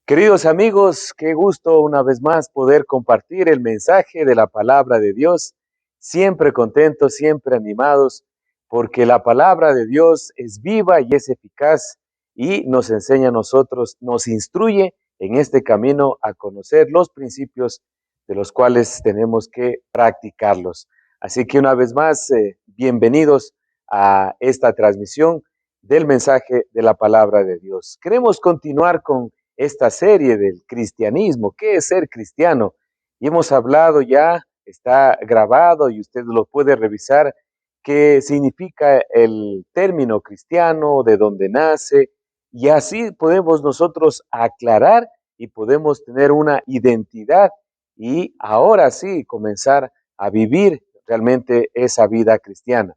Queridos amigos, qué gusto una vez más poder compartir el mensaje de la palabra de Dios. Siempre contentos, siempre animados, porque la palabra de Dios es viva y es eficaz y nos enseña a nosotros, nos instruye en este camino a conocer los principios de los cuales tenemos que practicarlos. Así que una vez más, bienvenidos a esta transmisión del mensaje de la palabra de Dios. Queremos continuar con esta serie del cristianismo. ¿Qué es ser cristiano? Y hemos hablado ya, está grabado y usted lo puede revisar, qué significa el término cristiano, de dónde nace, y así podemos nosotros aclarar y podemos tener una identidad y ahora sí comenzar a vivir realmente esa vida cristiana.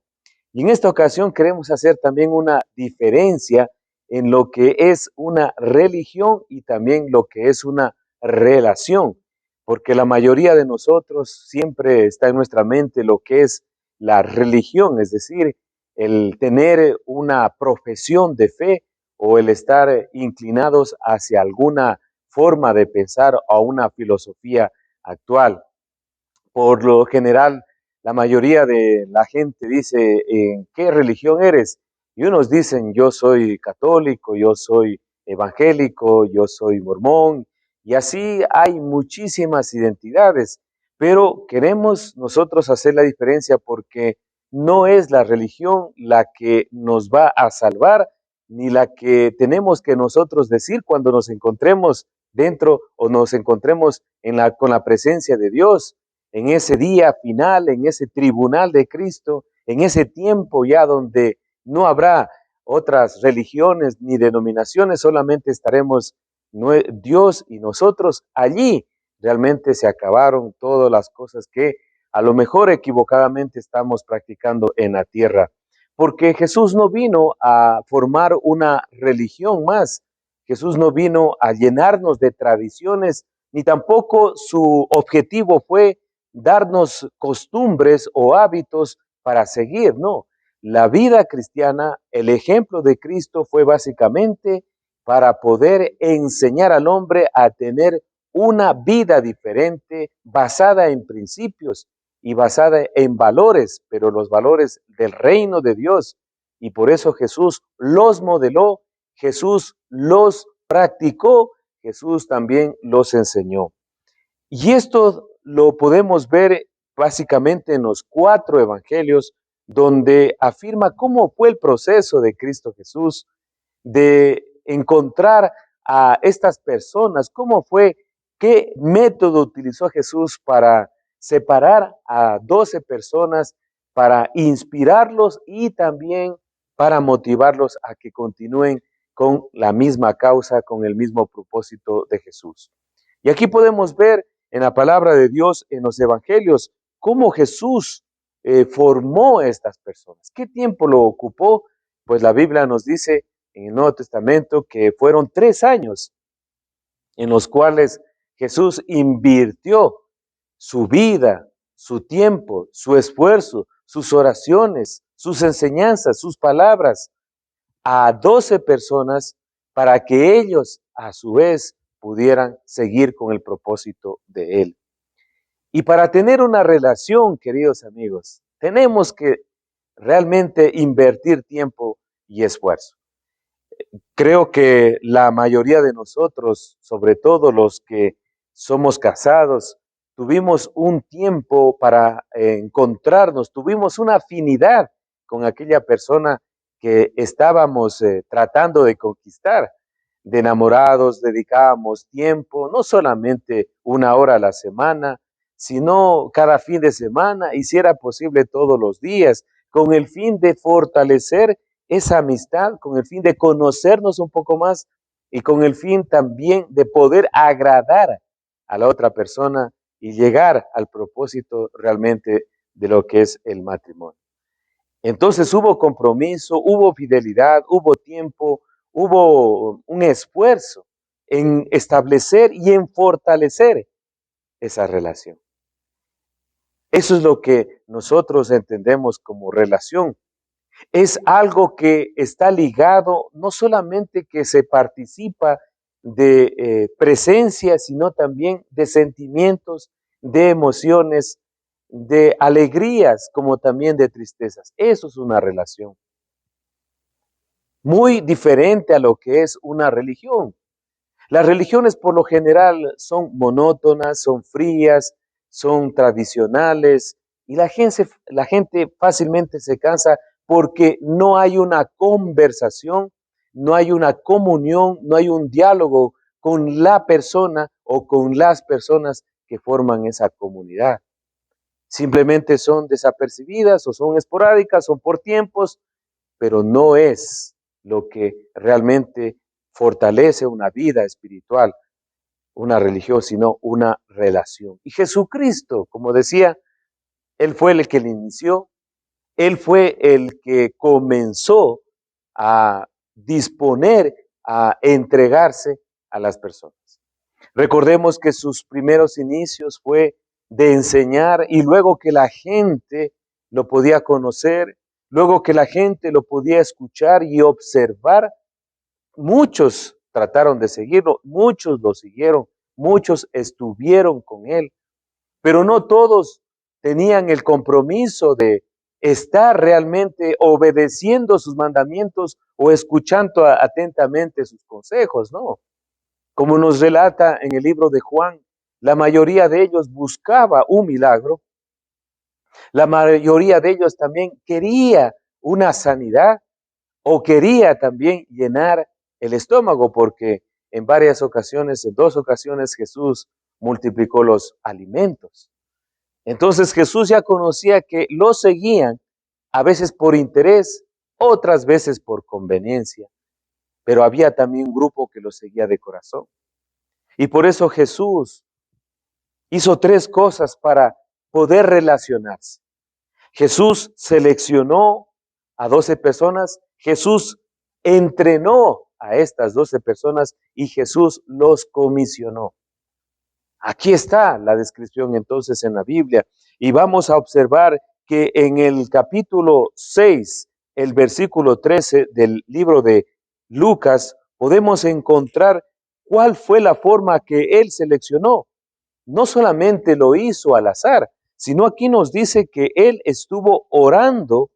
Y en esta ocasión queremos hacer también una diferencia en lo que es una religión y también lo que es una relación, porque la mayoría de nosotros siempre está en nuestra mente lo que es la religión, es decir, el tener una profesión de fe o el estar inclinados hacia alguna forma de pensar o una filosofía actual. Por lo general, la mayoría de la gente dice, ¿en qué religión eres? Y unos dicen, yo soy católico, yo soy evangélico, yo soy mormón, y así hay muchísimas identidades, pero queremos nosotros hacer la diferencia porque no es la religión la que nos va a salvar, ni la que tenemos que nosotros decir cuando nos encontremos dentro o nos encontremos con la presencia de Dios en ese día final, en ese tribunal de Cristo, en ese tiempo ya donde no habrá otras religiones ni denominaciones, solamente estaremos Dios y nosotros allí. Realmente se acabaron todas las cosas que a lo mejor equivocadamente estamos practicando en la tierra, porque Jesús no vino a formar una religión más. Jesús no vino a llenarnos de tradiciones, ni tampoco su objetivo fue darnos costumbres o hábitos para seguir, no. La vida cristiana, el ejemplo de Cristo fue básicamente para poder enseñar al hombre a tener una vida diferente basada en principios y basada en valores, pero los valores del reino de Dios. Y por eso Jesús los modeló, Jesús los practicó, Jesús también los enseñó. Y esto lo podemos ver básicamente en los 4 evangelios, donde afirma cómo fue el proceso de Cristo Jesús de encontrar a estas personas, cómo fue, qué método utilizó Jesús para separar a 12 personas, para inspirarlos y también para motivarlos a que continúen con la misma causa, con el mismo propósito de Jesús. Y aquí podemos ver en la palabra de Dios, en los evangelios, cómo Jesús formó a estas personas. ¿Qué tiempo lo ocupó? Pues la Biblia nos dice en el Nuevo Testamento que fueron 3 años en los cuales Jesús invirtió su vida, su tiempo, su esfuerzo, sus oraciones, sus enseñanzas, sus palabras a 12 personas para que ellos a su vez pudieran seguir con el propósito de Él. Y para tener una relación, queridos amigos, tenemos que realmente invertir tiempo y esfuerzo. Creo que la mayoría de nosotros, sobre todo los que somos casados, tuvimos un tiempo para encontrarnos, tuvimos una afinidad con aquella persona que estábamos tratando de conquistar. De enamorados dedicábamos tiempo, no solamente 1 hora a la semana, sino cada fin de semana, y si era posible todos los días, con el fin de fortalecer esa amistad, con el fin de conocernos un poco más y con el fin también de poder agradar a la otra persona y llegar al propósito realmente de lo que es el matrimonio. Entonces hubo compromiso, hubo fidelidad, hubo tiempo, hubo un esfuerzo en establecer y en fortalecer esa relación. Eso es lo que nosotros entendemos como relación. Es algo que está ligado, no solamente que se participa presencia, sino también de sentimientos, de emociones, de alegrías, como también de tristezas. Eso es una relación muy diferente a lo que es una religión. Las religiones por lo general son monótonas, son frías, son tradicionales y la gente fácilmente se cansa porque no hay una conversación, no hay una comunión, no hay un diálogo con la persona o con las personas que forman esa comunidad. Simplemente son desapercibidas o son esporádicas, son por tiempos, pero no es lo que realmente fortalece una vida espiritual, una religión, sino una relación. Y Jesucristo, como decía, Él fue el que le inició, Él fue el que comenzó a disponer, a entregarse a las personas. Recordemos que sus primeros inicios fue de enseñar y luego que la gente lo podía conocer, luego que la gente lo podía escuchar y observar, muchos trataron de seguirlo, muchos lo siguieron, muchos estuvieron con él, pero no todos tenían el compromiso de estar realmente obedeciendo sus mandamientos o escuchando atentamente sus consejos, ¿no? Como nos relata en el libro de Juan, la mayoría de ellos buscaba un milagro, la mayoría de ellos también quería una sanidad o quería también llenar el estómago, porque en varias ocasiones, en 2 ocasiones, Jesús multiplicó los alimentos. Entonces Jesús ya conocía que lo seguían, a veces por interés, otras veces por conveniencia, pero había también un grupo que lo seguía de corazón. Y por eso Jesús hizo 3 cosas para poder relacionarse. Jesús seleccionó a 12 personas, Jesús entrenó a estas 12 personas y Jesús los comisionó. Aquí está la descripción entonces en la Biblia y vamos a observar que en el capítulo 6, el versículo 13 del libro de Lucas, podemos encontrar cuál fue la forma que él seleccionó. No solamente lo hizo al azar, sino aquí nos dice que él estuvo orando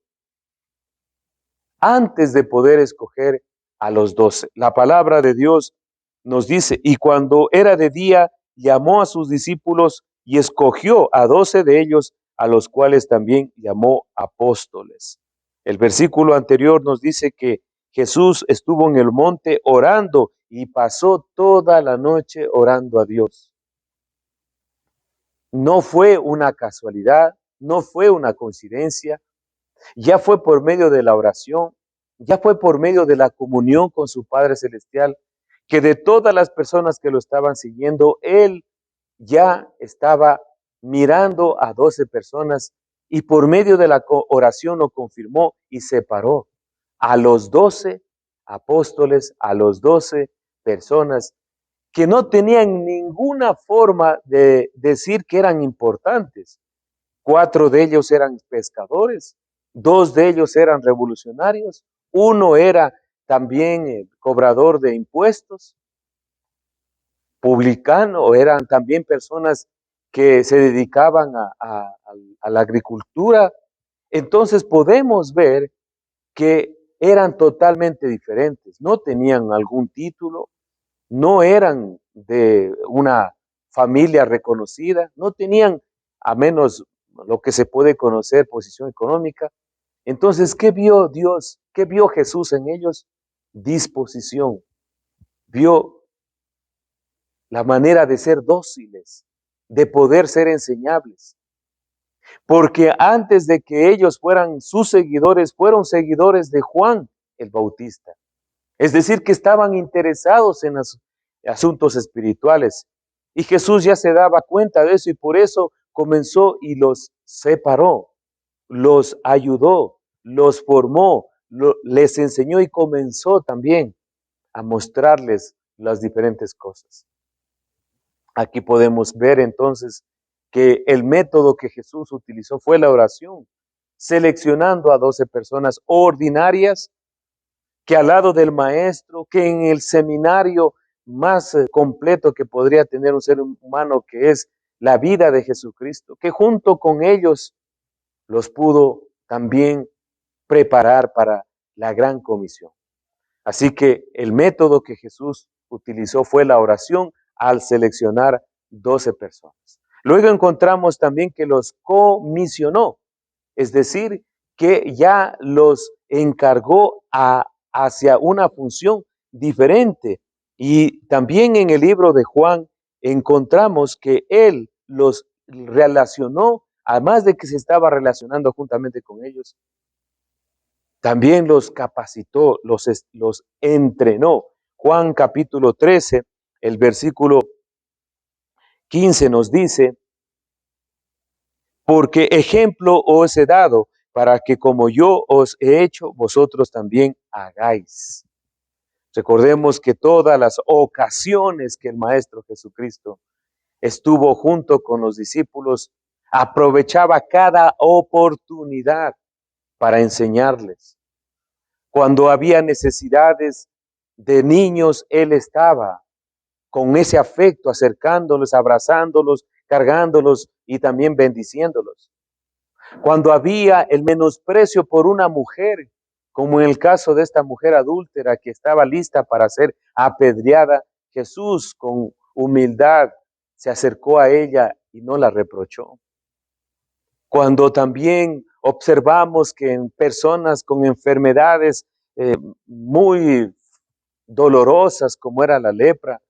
antes de poder escoger a los 12. La palabra de Dios nos dice, y cuando era de día, llamó a sus discípulos y escogió a 12 de ellos, a los cuales también llamó apóstoles. El versículo anterior nos dice que Jesús estuvo en el monte orando y pasó toda la noche orando a Dios. No fue una casualidad, no fue una coincidencia, ya fue por medio de la oración, ya fue por medio de la comunión con su Padre Celestial, que de todas las personas que lo estaban siguiendo, Él ya estaba mirando a 12 personas y por medio de la oración lo confirmó y separó a los 12 apóstoles, a los 12 personas que no tenían ninguna forma de decir que eran importantes. 4 de ellos eran pescadores, 2 de ellos eran revolucionarios, uno era también cobrador de impuestos, publicano, eran también personas que se dedicaban a la agricultura. Entonces podemos ver que eran totalmente diferentes, no tenían algún título, no eran de una familia reconocida, no tenían, a menos lo que se puede conocer, posición económica. Entonces, ¿qué vio Dios? ¿Qué vio Jesús en ellos? Disposición. Vio la manera de ser dóciles, de poder ser enseñables. Porque antes de que ellos fueran sus seguidores, fueron seguidores de Juan el Bautista. Es decir, que estaban interesados en los asuntos espirituales. Y Jesús ya se daba cuenta de eso y por eso comenzó y los separó, los ayudó, los formó, les enseñó y comenzó también a mostrarles las diferentes cosas. Aquí podemos ver entonces que el método que Jesús utilizó fue la oración, seleccionando a 12 personas ordinarias que al lado del maestro, que en el seminario más completo que podría tener un ser humano, que es la vida de Jesucristo, que junto con ellos los pudo también preparar para la gran comisión. Así que el método que Jesús utilizó fue la oración al seleccionar 12 personas. Luego encontramos también que los comisionó, es decir, que ya los encargó hacia una función diferente. Y también en el libro de Juan encontramos que él los relacionó, además de que se estaba relacionando juntamente con ellos, también los capacitó, los entrenó. Juan capítulo 13, el versículo 15 nos dice: porque ejemplo os he dado, para que como yo os he hecho, vosotros también hagáis. Recordemos que todas las ocasiones que el Maestro Jesucristo estuvo junto con los discípulos, aprovechaba cada oportunidad para enseñarles. Cuando había necesidades de niños, Él estaba con ese afecto, acercándolos, abrazándolos, cargándolos y también bendiciéndolos. Cuando había el menosprecio por una mujer, como en el caso de esta mujer adúltera que estaba lista para ser apedreada, Jesús con humildad se acercó a ella y no la reprochó. Cuando también observamos que en personas con enfermedades muy dolorosas, como era la lepra,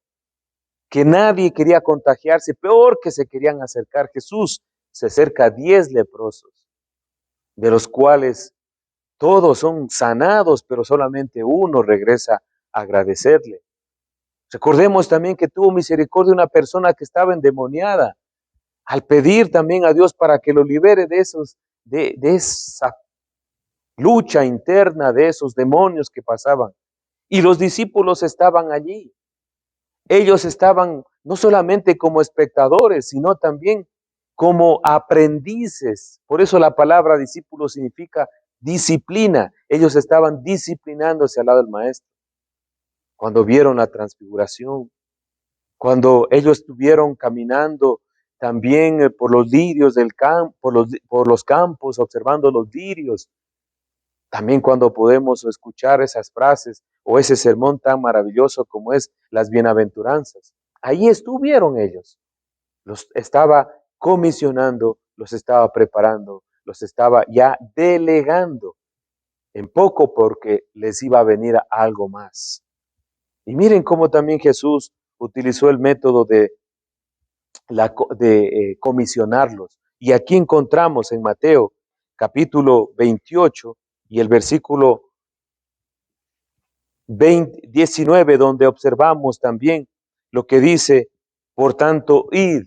que nadie quería contagiarse, peor que se querían acercar, Jesús se acerca a 10 leprosos, de los cuales todos son sanados, pero solamente uno regresa a agradecerle. Recordemos también que tuvo misericordia de una persona que estaba endemoniada, al pedir también a Dios para que lo libere de esa lucha interna, de esos demonios que pasaban. Y los discípulos estaban allí. Ellos estaban no solamente como espectadores, sino también como aprendices. Por eso la palabra discípulo significa disciplina. Ellos estaban disciplinándose al lado del maestro. Cuando vieron la transfiguración, cuando ellos estuvieron caminando también por los lirios del campo, por los campos, observando los lirios, también cuando podemos escuchar esas frases o ese sermón tan maravilloso como es las bienaventuranzas. Ahí estuvieron ellos. Los estaba comisionando, los estaba preparando, los estaba ya delegando en poco, porque les iba a venir algo más. Y miren cómo también Jesús utilizó el método de comisionarlos. Y aquí encontramos en Mateo capítulo 28 y el versículo 19, donde observamos también lo que dice: por tanto, id,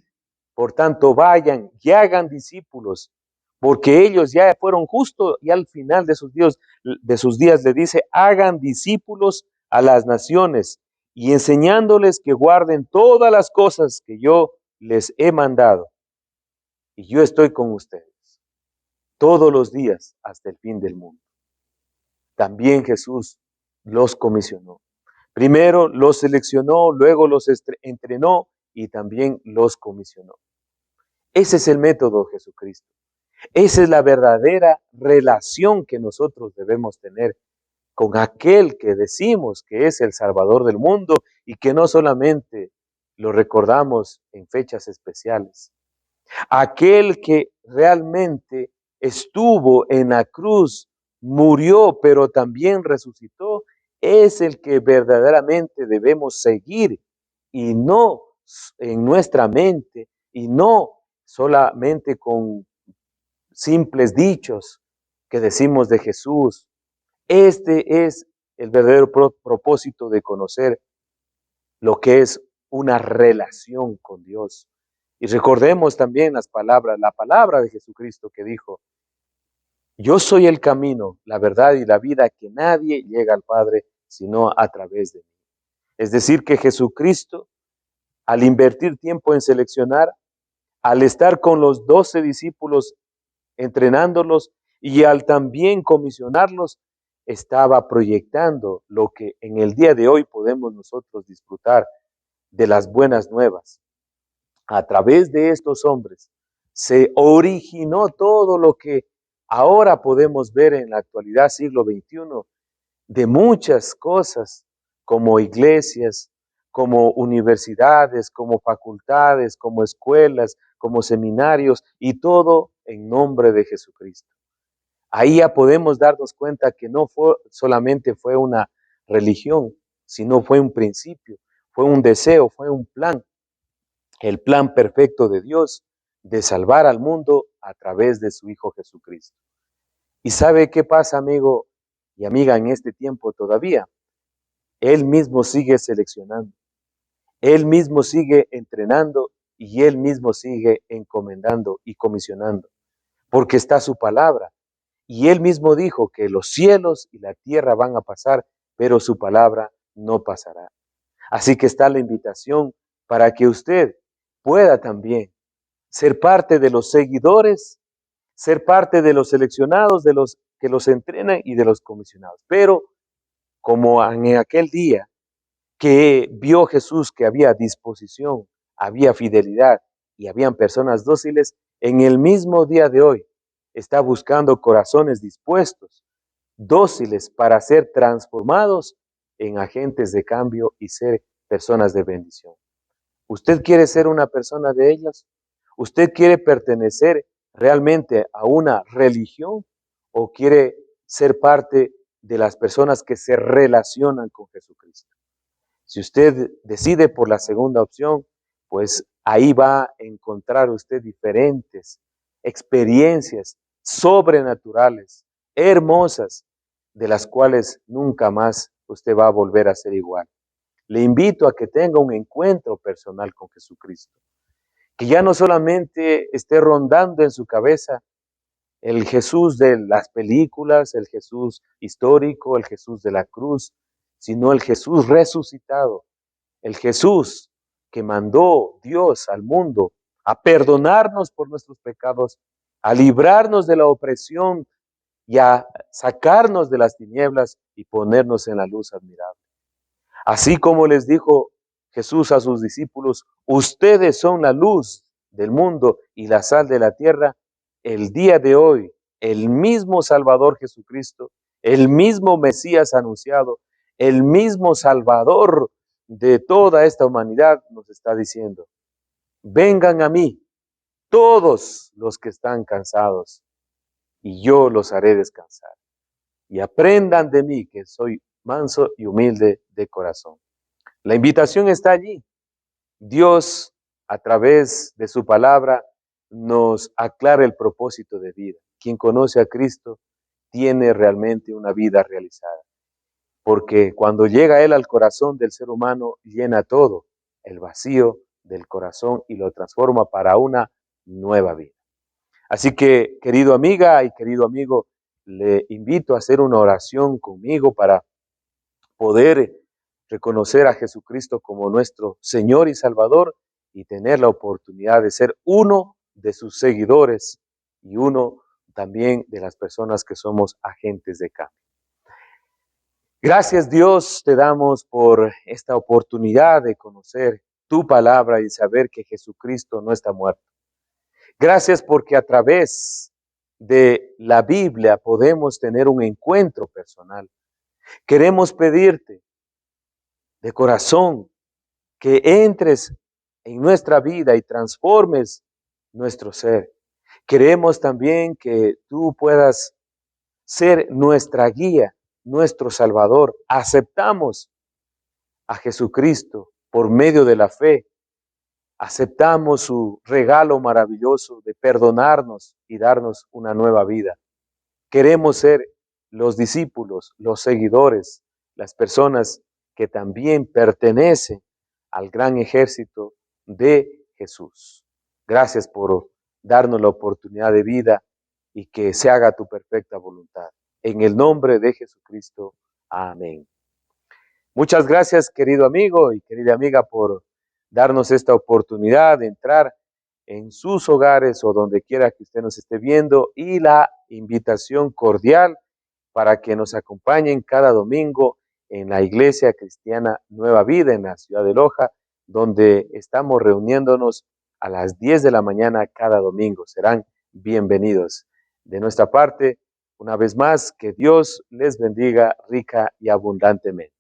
por tanto, vayan y hagan discípulos, porque ellos ya fueron justos, y al final de sus días le dice: hagan discípulos a las naciones y enseñándoles que guarden todas las cosas que yo les he mandado. Y yo estoy con ustedes todos los días hasta el fin del mundo. También Jesús los comisionó. Primero los seleccionó, luego los entrenó y también los comisionó. Ese es el método de Jesucristo. Esa es la verdadera relación que nosotros debemos tener con aquel que decimos que es el Salvador del mundo, y que no solamente lo recordamos en fechas especiales. Aquel que realmente estuvo en la cruz, murió, pero también resucitó, es el que verdaderamente debemos seguir, y no en nuestra mente, y no solamente con simples dichos que decimos de Jesús. Este es el verdadero propósito de conocer lo que es una relación con Dios. Y recordemos también la palabra de Jesucristo, que dijo: yo soy el camino, la verdad y la vida, que nadie llega al Padre sino a través de mí. Es decir, que Jesucristo, al invertir tiempo en seleccionar, al estar con los 12 discípulos entrenándolos y al también comisionarlos, estaba proyectando lo que en el día de hoy podemos nosotros disfrutar de las buenas nuevas. A través de estos hombres se originó todo lo que ahora podemos ver en la actualidad, siglo XXI, de muchas cosas, como iglesias, como universidades, como facultades, como escuelas, como seminarios, y todo en nombre de Jesucristo. Ahí ya podemos darnos cuenta que no solamente fue una religión, sino fue un principio, fue un deseo, fue un plan, el plan perfecto de Dios de salvar al mundo a través de su Hijo Jesucristo. ¿Y sabe qué pasa, amigo y amiga, en este tiempo todavía? Él mismo sigue seleccionando, Él mismo sigue entrenando y Él mismo sigue encomendando y comisionando, porque está su palabra. Y Él mismo dijo que los cielos y la tierra van a pasar, pero su palabra no pasará. Así que está la invitación para que usted pueda también ser parte de los seguidores, ser parte de los seleccionados, de los que los entrenan y de los comisionados. Pero como en aquel día que vio Jesús que había disposición, había fidelidad y habían personas dóciles, en el mismo día de hoy está buscando corazones dispuestos, dóciles para ser transformados en agentes de cambio y ser personas de bendición. ¿Usted quiere ser una persona de ellas? ¿Usted quiere pertenecer realmente a una religión o quiere ser parte de las personas que se relacionan con Jesucristo? Si usted decide por la segunda opción, pues ahí va a encontrar usted diferentes experiencias sobrenaturales, hermosas, de las cuales nunca más usted va a volver a ser igual. Le invito a que tenga un encuentro personal con Jesucristo, que ya no solamente esté rondando en su cabeza el Jesús de las películas, el Jesús histórico, el Jesús de la cruz, sino el Jesús resucitado, el Jesús que mandó Dios al mundo a perdonarnos por nuestros pecados, a librarnos de la opresión y a sacarnos de las tinieblas y ponernos en la luz admirable. Así como les dijo Jesús a sus discípulos, ustedes son la luz del mundo y la sal de la tierra. El día de hoy, el mismo Salvador Jesucristo, el mismo Mesías anunciado, el mismo Salvador de toda esta humanidad nos está diciendo, vengan a mí todos los que están cansados y yo los haré descansar. Y aprendan de mí que soy manso y humilde de corazón. La invitación está allí. Dios, a través de su palabra, nos aclara el propósito de vida. Quien conoce a Cristo tiene realmente una vida realizada, porque cuando llega Él al corazón del ser humano, llena todo el vacío del corazón y lo transforma para una nueva vida. Así que, querido amiga y querido amigo, le invito a hacer una oración conmigo para poder reconocer a Jesucristo como nuestro Señor y Salvador y tener la oportunidad de ser uno de sus seguidores y uno también de las personas que somos agentes de cambio. Gracias, Dios, te damos por esta oportunidad de conocer tu palabra y saber que Jesucristo no está muerto. Gracias porque a través de la Biblia podemos tener un encuentro personal. Queremos pedirte de corazón que entres en nuestra vida y transformes nuestro ser. Queremos también que tú puedas ser nuestra guía, nuestro Salvador. Aceptamos a Jesucristo por medio de la fe. Aceptamos su regalo maravilloso de perdonarnos y darnos una nueva vida. Queremos ser los discípulos, los seguidores, las personas que también pertenecen al gran ejército de Jesús. Gracias por darnos la oportunidad de vida y que se haga tu perfecta voluntad. En el nombre de Jesucristo. Amén. Muchas gracias, querido amigo y querida amiga, por darnos esta oportunidad de entrar en sus hogares o donde quiera que usted nos esté viendo, y la invitación cordial para que nos acompañen cada domingo en la Iglesia Cristiana Nueva Vida en la ciudad de Loja, donde estamos reuniéndonos a las 10 de la mañana cada domingo. Serán bienvenidos. De nuestra parte, una vez más, que Dios les bendiga rica y abundantemente.